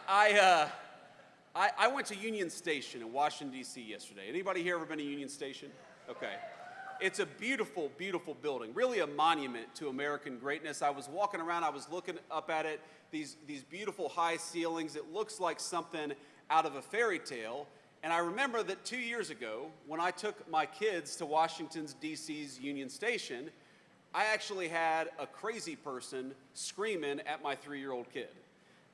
I went to Union Station in Washington, D.C. yesterday. Anybody here ever been to Union Station? Okay. It's a beautiful, beautiful building, really a monument to American greatness. I was walking around, I was looking up at it, these beautiful high ceilings. It looks like something out of a fairy tale. And I remember that 2 years ago, when I took my kids to Washington, D.C.'s Union Station, I actually had a crazy person screaming at my 3-year-old kid.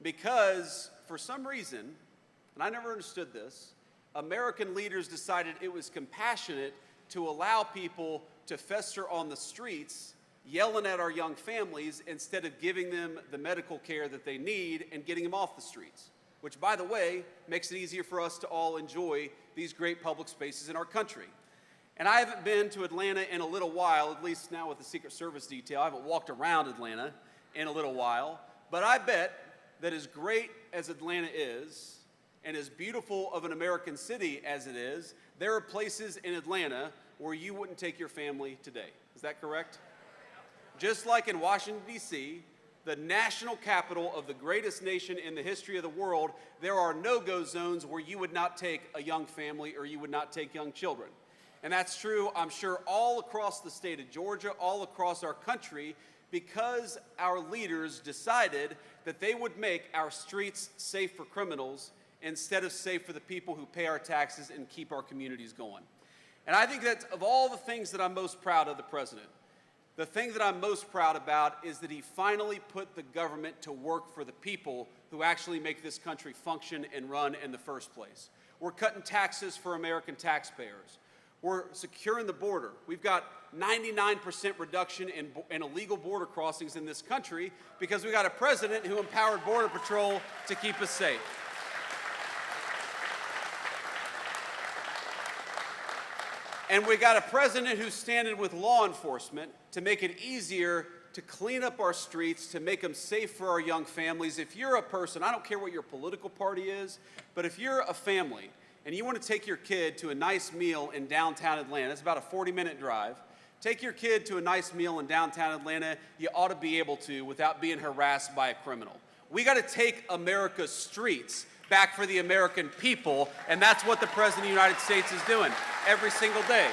Because for some reason, and I never understood this, American leaders decided it was compassionate to allow people to fester on the streets, yelling at our young families instead of giving them the medical care that they need and getting them off the streets, which, by the way, makes it easier for us to all enjoy these great public spaces in our country. And I haven't been to Atlanta in a little while, at least now with the Secret Service detail. I haven't walked around Atlanta in a little while, but I bet that as great as Atlanta is, and as beautiful of an American city as it is, there are places in Atlanta where you wouldn't take your family today. Is that correct? Just like in Washington, D.C., the national capital of the greatest nation in the history of the world, there are no-go zones where you would not take a young family or you would not take young children. And that's true, I'm sure, all across the state of Georgia, all across our country, because our leaders decided that they would make our streets safe for criminals instead of safe for the people who pay our taxes and keep our communities going. And I think that of all the things that I'm most proud of the president, the thing that I'm most proud about is that he finally put the government to work for the people who actually make this country function and run in the first place. We're cutting taxes for American taxpayers. We're securing the border. We've got 99% reduction in illegal border crossings in this country because we got a president who empowered Border Patrol to keep us safe. And we got a president who's standing with law enforcement to make it easier to clean up our streets, to make them safe for our young families. If you're a person, I don't care what your political party is, but if you're a family and you want to take your kid to a nice meal in downtown Atlanta, it's about a 40-minute drive, take your kid to a nice meal in downtown Atlanta, you ought to be able to without being harassed by a criminal. We got to take America's streets back for the American people, and that's what the President of the United States is doing every single day.